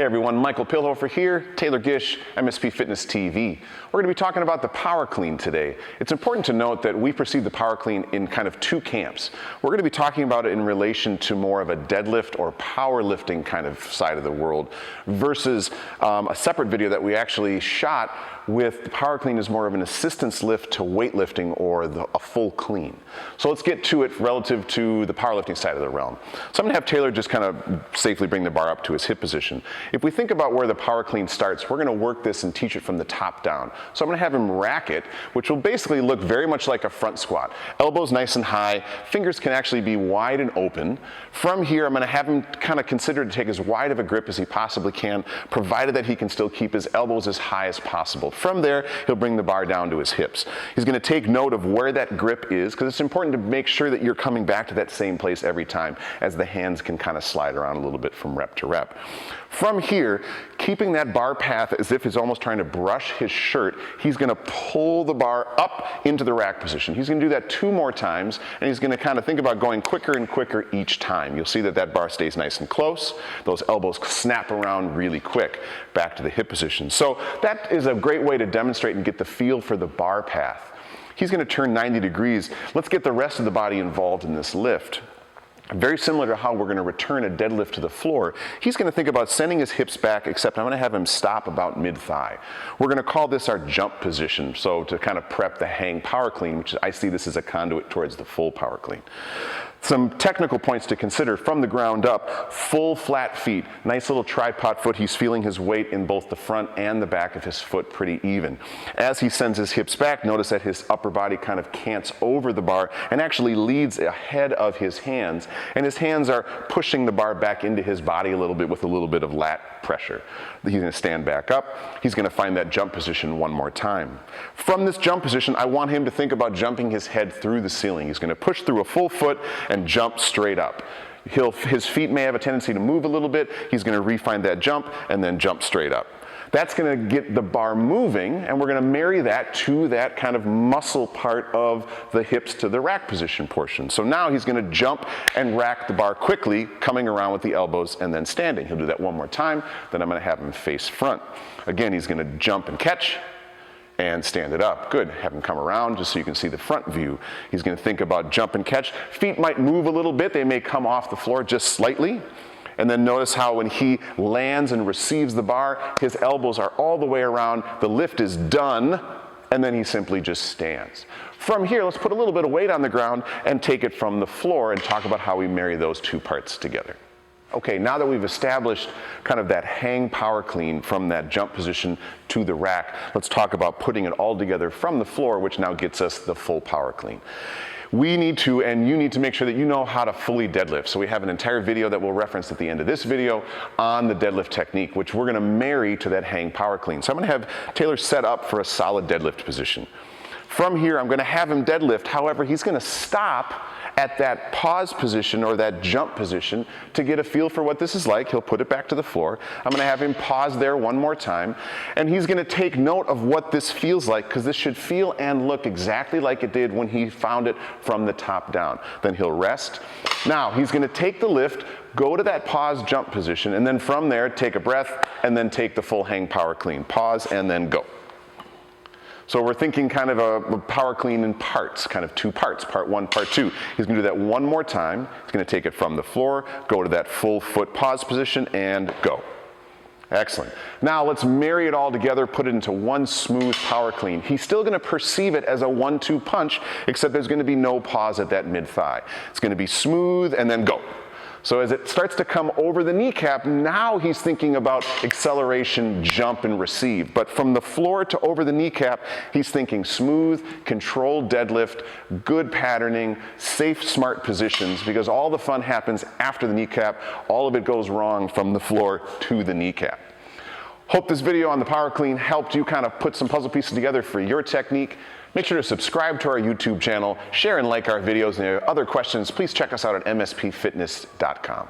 Hey everyone, Michael Pilhofer here, Taylor Gish, MSP Fitness TV. We're going to be talking about the Power Clean today. It's important to note that we perceive the Power Clean in kind of two camps. We're going to be talking about it in relation to more of a deadlift or powerlifting kind of side of the world versus a separate video that we actually shot with the Power Clean is more of an assistance lift to weightlifting or a full clean. So let's get to it relative to the powerlifting side of the realm. So I'm going to have Taylor just kind of safely bring the bar up to his hip position. If we think about where the Power Clean starts, we're going to work this and teach it from the top down. So I'm going to have him rack it, which will basically look very much like a front squat. Elbows nice and high, fingers can actually be wide and open. From here, I'm going to have him kind of consider to take as wide of a grip as he possibly can, provided that he can still keep his elbows as high as possible. From there, he'll bring the bar down to his hips. He's going to take note of where that grip is, because it's important to make sure that you're coming back to that same place every time, as the hands can kind of slide around a little bit from rep to rep. From here, keeping that bar path as if he's almost trying to brush his shirt, he's going to pull the bar up into the rack position. He's going to do that 2 more times, and he's going to kind of think about going quicker and quicker each time. You'll see that that bar stays nice and close. Those elbows snap around really quick back to the hip position. So that is a great way to demonstrate and get the feel for the bar path. He's going to turn 90 degrees. Let's get the rest of the body involved in this lift. Very similar to how we're going to return a deadlift to the floor, he's going to think about sending his hips back, except I'm going to have him stop about mid-thigh. We're going to call this our jump position, so to kind of prep the hang Power Clean, which I see this as a conduit towards the full Power Clean. Some technical points to consider from the ground up: full flat feet, nice little tripod foot. He's feeling his weight in both the front and the back of his foot pretty even. As he sends his hips back, notice that his upper body kind of cants over the bar and actually leads ahead of his hands, and his hands are pushing the bar back into his body a little bit with a little bit of lat pressure. He's going to stand back up. He's going to find that jump position 1 more time. From this jump position, I want him to think about jumping his head through the ceiling. He's going to push through a full foot and jump straight up. His feet may have a tendency to move a little bit. He's going to refine that jump and then jump straight up. That's going to get the bar moving, and we're going to marry that to that kind of muscle part of the hips to the rack position portion. So now he's going to jump and rack the bar quickly, coming around with the elbows and then standing. He'll do that 1 more time, then I'm going to have him face front. Again, he's going to jump and catch and stand it up. Good. Have him come around just so you can see the front view. He's going to think about jump and catch. Feet might move a little bit. They may come off the floor just slightly. And then notice how when he lands and receives the bar, his elbows are all the way around, the lift is done, and then he simply just stands. From here, let's put a little bit of weight on the ground and take it from the floor and talk about how we marry those 2 parts together. Okay, now that we've established kind of that hang Power Clean from that jump position to the rack, let's talk about putting it all together from the floor, which now gets us the full Power Clean. We need to, and you need to make sure that you know how to fully deadlift. So we have an entire video that we'll reference at the end of this video on the deadlift technique, which we're going to marry to that hang Power Clean. So I'm going to have Taylor set up for a solid deadlift position. From here, I'm going to have him deadlift. However, he's going to stop at that pause position or that jump position to get a feel for what this is like. He'll put it back to the floor. I'm going to have him pause there 1 more time, and he's going to take note of what this feels like, because this should feel and look exactly like it did when he found it from the top down. Then he'll rest. Now he's going to take the lift, go to that pause jump position, and then from there take a breath and then take the full hang Power Clean. Pause and then go. So we're thinking kind of a Power Clean in parts, kind of 2 parts, part 1, part 2. He's going to do that 1 more time. He's going to take it from the floor, go to that full foot pause position, and go. Excellent. Now let's marry it all together, put it into one smooth Power Clean. He's still going to perceive it as a 1-2 punch, except there's going to be no pause at that mid-thigh. It's going to be smooth and then go. So as it starts to come over the kneecap, now he's thinking about acceleration, jump, and receive. But from the floor to over the kneecap, he's thinking smooth, controlled deadlift, good patterning, safe, smart positions, because all the fun happens after the kneecap. All of it goes wrong from the floor to the kneecap. Hope this video on the Power Clean helped you kind of put some puzzle pieces together for your technique. Make sure to subscribe to our YouTube channel, share and like our videos, and if you have other questions, please check us out at mspfitness.com.